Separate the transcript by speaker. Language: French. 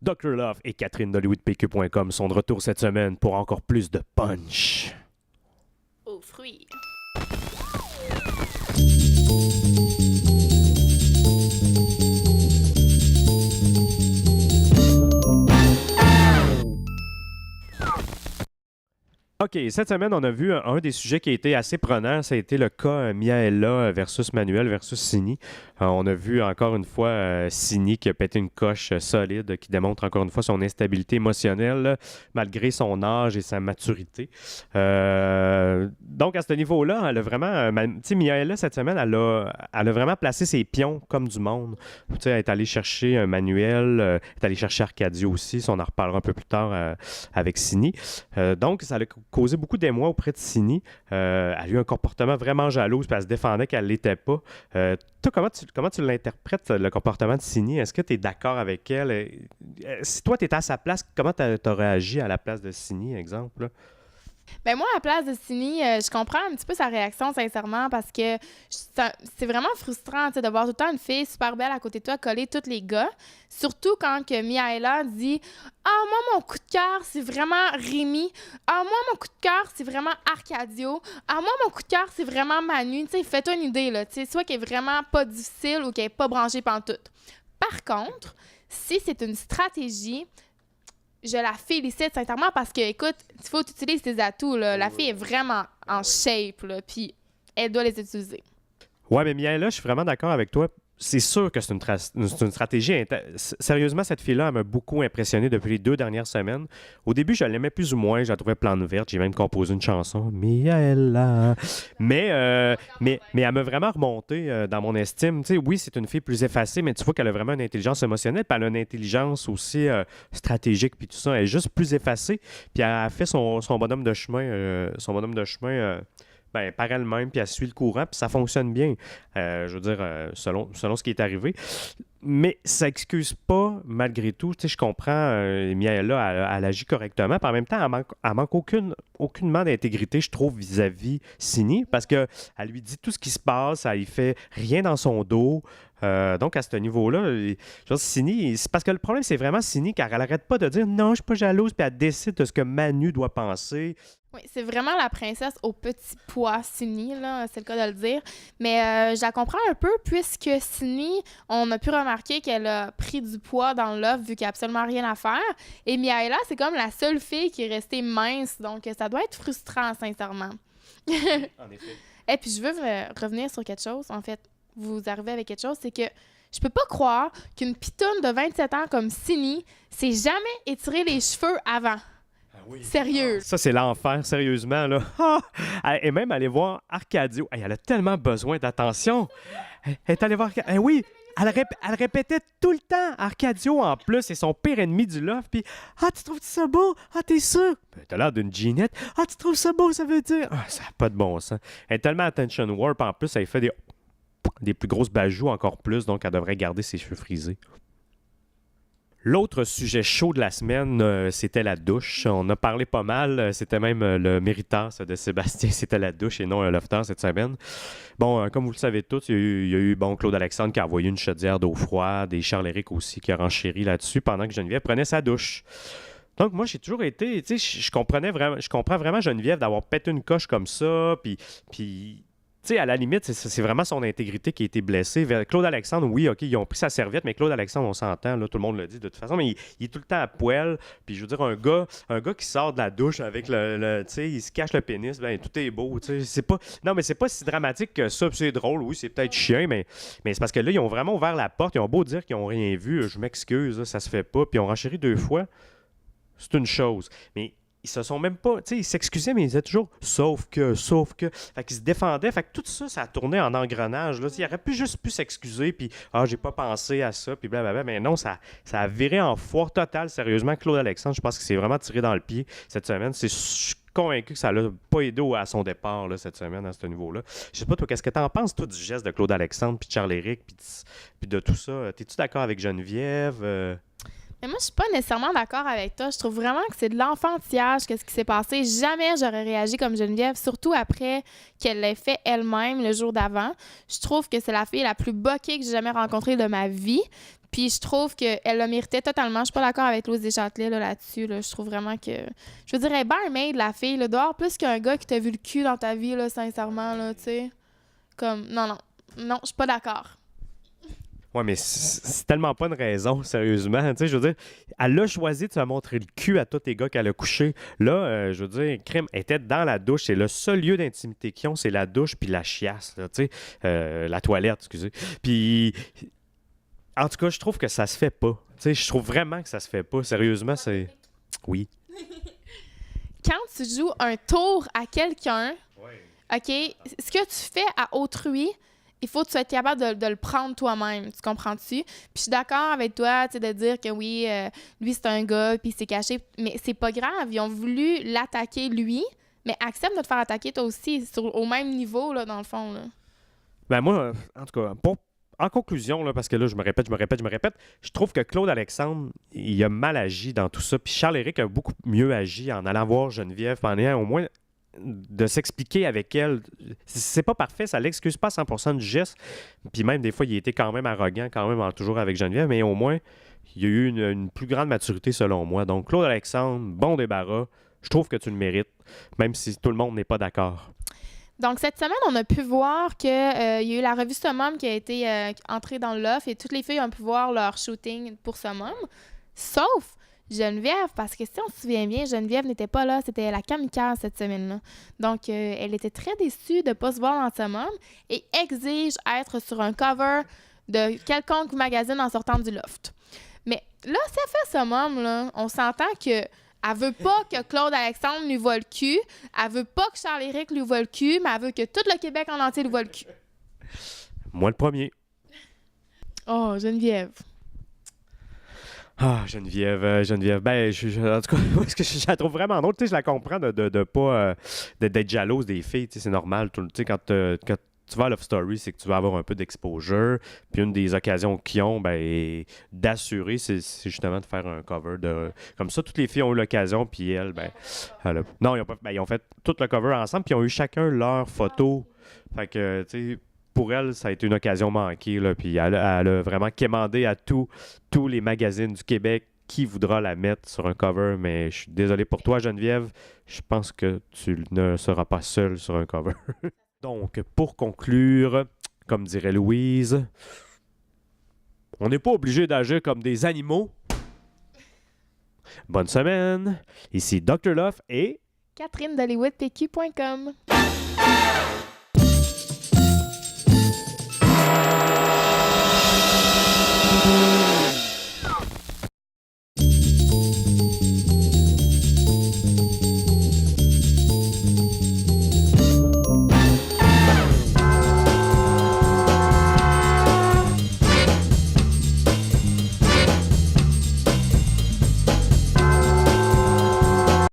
Speaker 1: Dr. Love et Catherine d'HollywoodPQ.com sont de retour cette semaine pour encore plus de punch.
Speaker 2: Aux fruits.
Speaker 1: OK, cette semaine, on a vu un des sujets qui a été assez prenant. Ça a été le cas Miaela versus Manuel versus Sini. On a vu encore une fois Sini qui a pété une coche solide, qui démontre encore une fois son instabilité émotionnelle, là, malgré son âge et sa maturité. Donc, à ce niveau-là, elle a vraiment... tu sais, Miaela, cette semaine, elle a vraiment placé ses pions comme du monde. Tu sais, elle est allée chercher Manuel, elle est allée chercher Arcadio aussi. Ça, on en reparlera un peu plus tard avec Sini. Donc, ça a causé beaucoup d'émoi auprès de Sini. Elle a eu un comportement vraiment jaloux, puis elle se défendait qu'elle ne l'était pas. Toi, comment tu l'interprètes, le comportement de Sini? Est-ce que tu es d'accord avec elle? Si toi, tu étais à sa place, comment tu as réagi à la place de Sini, exemple? Là?
Speaker 2: Ben moi, à la place de Sini, je comprends un petit peu sa réaction, sincèrement, parce que c'est vraiment frustrant de voir tout le temps une fille super belle à côté de toi coller tous les gars. Surtout quand que Miaela dit « Ah, moi, mon coup de cœur, c'est vraiment Rémi. Ah, moi, mon coup de cœur, c'est vraiment Arcadio. Ah, moi, mon coup de cœur, c'est vraiment Manu. » Tu sais, fais-toi une idée, là. Tu sais, soit qu'elle est vraiment pas difficile ou qu'elle est pas branchée pantoute. Par contre, si c'est une stratégie... Je la félicite sincèrement parce que, écoute, il faut utiliser tes atouts. Là. La fille est vraiment en shape, là, puis elle doit les utiliser.
Speaker 1: Ouais, mais Miaela, je suis vraiment d'accord avec toi. C'est sûr que c'est une stratégie. Sérieusement, cette fille-là, elle m'a beaucoup impressionné depuis les 2 dernières semaines. Au début, je l'aimais plus ou moins. Je la trouvais plante verte. J'ai même composé une chanson. Miaela. Mais elle m'a vraiment remonté dans mon estime. Tu sais, oui, c'est une fille plus effacée, mais tu vois qu'elle a vraiment une intelligence émotionnelle. Puis elle a une intelligence aussi stratégique. Puis tout ça, elle est juste plus effacée. Puis elle a fait son bonhomme de chemin. Ben, par elle-même, puis elle suit le courant, puis ça fonctionne bien, je veux dire, selon ce qui est arrivé. Mais ça excuse pas, malgré tout. Tu sais, je comprends, Miaela, elle agit correctement, puis en même temps, elle manque aucunement d'intégrité, je trouve, vis-à-vis Sini, parce qu'elle lui dit tout ce qui se passe, elle y fait rien dans son dos. Donc, à ce niveau-là, Sini, c'est parce que le problème, c'est vraiment Sini, car elle arrête pas de dire non, je suis pas jalouse, puis elle décide de ce que Manu doit penser.
Speaker 2: Oui, c'est vraiment la princesse au petit pois, Sini, là, c'est le cas de le dire. Mais je la comprends un peu, puisque Sini, on a pu remarquer qu'elle a pris du poids dans l'offre, vu qu'il n'y a absolument rien à faire. Et Miaela, c'est comme la seule fille qui est restée mince, donc ça doit être frustrant, sincèrement.
Speaker 1: En effet.
Speaker 2: Et puis, je veux revenir sur quelque chose, en fait. Vous arrivez avec quelque chose, c'est que je peux pas croire qu'une pitoune de 27 ans comme Sini s'est jamais étiré les cheveux avant.
Speaker 1: Ah oui.
Speaker 2: Sérieux.
Speaker 1: Ça, c'est l'enfer, sérieusement, là. Et même aller voir Arcadio. Hey, elle a tellement besoin d'attention. Elle est allée voir... oui, elle répétait tout le temps. Arcadio, en plus, c'est son pire ennemi du love. Puis, tu trouves ça beau? T'es sûr? Ben, t'as l'air d'une Ginette. Tu trouves ça beau, ça veut dire? Ça n'a pas de bon sens. Elle est tellement attention warp. En plus, elle fait des plus grosses bajoux encore plus. Donc, elle devrait garder ses cheveux frisés. L'autre sujet chaud de la semaine, c'était la douche. On a parlé pas mal. C'était même le méritant de Sébastien. C'était la douche et non un lofter cette semaine. Bon, comme vous le savez tous, il y a eu Claude Alexandre qui a envoyé une chaudière d'eau froide et Charles-Éric aussi qui a renchéri là-dessus pendant que Geneviève prenait sa douche. Donc, moi, j'ai toujours été... Tu sais, je comprends vraiment Geneviève d'avoir pété une coche comme ça, puis tu sais, à la limite, c'est vraiment son intégrité qui a été blessée. Claude Alexandre, oui, OK, ils ont pris sa serviette, mais Claude Alexandre, on s'entend, là, tout le monde le dit de toute façon, mais il est tout le temps à poil. Puis je veux dire, un gars qui sort de la douche avec tu sais, il se cache le pénis, ben tout est beau, tu sais. C'est pas... Non, mais c'est pas si dramatique que ça, puis c'est drôle, oui, c'est peut-être chiant, mais c'est parce que là, ils ont vraiment ouvert la porte, ils ont beau dire qu'ils n'ont rien vu, je m'excuse, là, ça se fait pas, puis ils ont renchéri 2 fois. C'est une chose. Mais ils se sont même pas, tu sais, ils s'excusaient, mais ils disaient toujours sauf que. Fait qu'ils se défendaient. Fait que tout ça, ça a tourné en engrenage. Là. Il aurait juste pu s'excuser, puis j'ai pas pensé à ça, puis blablabla. Mais non, ça a viré en foire totale. Sérieusement, Claude Alexandre, je pense qu'il s'est vraiment tiré dans le pied cette semaine. Je suis convaincu que ça l'a pas aidé à son départ là, cette semaine à ce niveau-là. Je sais pas, toi, qu'est-ce que t'en penses, toi, du geste de Claude Alexandre, puis de Charles-Éric, puis de tout ça? T'es-tu d'accord avec Geneviève?
Speaker 2: Mais moi, je suis pas nécessairement d'accord avec toi. Je trouve vraiment que c'est de l'enfantillage, qu'est-ce qui s'est passé. Jamais j'aurais réagi comme Geneviève, surtout après qu'elle l'ait fait elle-même le jour d'avant. Je trouve que c'est la fille la plus boquée que j'ai jamais rencontrée de ma vie. Puis je trouve qu'elle le méritait totalement. Je suis pas d'accord avec Louise Deschâtelet là-dessus. Là. Je trouve vraiment que... Je veux dire, elle est barmaid, la fille. Là, dehors, plus qu'un gars qui t'a vu le cul dans ta vie, là, sincèrement, là, tu sais. Comme, non, je suis pas d'accord.
Speaker 1: Ouais, mais c'est tellement pas une raison, sérieusement. Tu sais, je veux dire, elle a choisi de se montrer le cul à tous les gars qu'elle a couché. Là, je veux dire, crime était dans la douche. C'est le seul lieu d'intimité qu'ils ont, c'est la douche puis la chiasse, là, tu sais. La toilette, excusez. Puis, en tout cas, je trouve que ça se fait pas. Tu sais, je trouve vraiment que ça se fait pas. Sérieusement, c'est... Oui.
Speaker 2: Quand tu joues un tour à quelqu'un, OK, ce que tu fais à autrui, il faut que tu sois capable de le prendre toi-même, tu comprends-tu? Puis je suis d'accord avec toi, tu sais, de dire que oui, lui, c'est un gars, puis il s'est caché, mais c'est pas grave, ils ont voulu l'attaquer lui, mais accepte de te faire attaquer toi aussi, au même niveau, là, dans le fond, là.
Speaker 1: Ben moi, en tout cas, en conclusion, là, parce que là, je me répète, je trouve que Claude Alexandre, il a mal agi dans tout ça, puis Charles-Éric a beaucoup mieux agi en allant voir Geneviève, en ayant au moins de s'expliquer avec elle. C'est pas parfait, ça l'excuse pas à 100% du geste. Puis même, des fois, il était quand même arrogant, quand même, toujours avec Geneviève, mais au moins, il y a eu une plus grande maturité, selon moi. Donc, Claude Alexandre, bon débarras. Je trouve que tu le mérites, même si tout le monde n'est pas d'accord.
Speaker 2: Donc, cette semaine, on a pu voir qu'il y a eu la revue Summum qui a été entrée dans le loft et toutes les filles ont pu voir leur shooting pour Summum, sauf Geneviève, parce que si on se souvient bien, Geneviève n'était pas là, c'était la kamikaze cette semaine-là. Donc, elle était très déçue de ne pas se voir dans Summum et exige être sur un cover de quelconque magazine en sortant du loft. Mais là, si elle fait Summum, là, on s'entend que elle veut pas que Claude Alexandre lui voie le cul, elle veut pas que Charles-Éric lui voie le cul, mais elle veut que tout le Québec en entier lui voie le cul.
Speaker 1: Moi, le premier.
Speaker 2: Oh, Geneviève.
Speaker 1: Ah, Geneviève. Ben, en tout cas, parce que je la trouve vraiment drôle. Tu sais, je la comprends de pas d'être jalouse des filles. Tu sais, c'est normal. Tu sais, quand tu vas à Love Story, c'est que tu vas avoir un peu d'exposure. Puis une des occasions qu'ils ont, ben, d'assurer, c'est justement de faire un cover. Comme ça, toutes les filles ont eu l'occasion. Puis elle, ben, non, ils ont fait tout le cover ensemble. Puis ils ont eu chacun leur photo. Fait que, tu sais, pour elle, ça a été une occasion manquée. Là, puis elle a vraiment quémandé à tous les magazines du Québec qui voudra la mettre sur un cover. Mais je suis désolé pour toi, Geneviève. Je pense que tu ne seras pas seule sur un cover. Donc, pour conclure, comme dirait Louise, on n'est pas obligé d'agir comme des animaux. Bonne semaine. Ici Dr. Love et
Speaker 2: Catherine d'HollywoodPQ.com.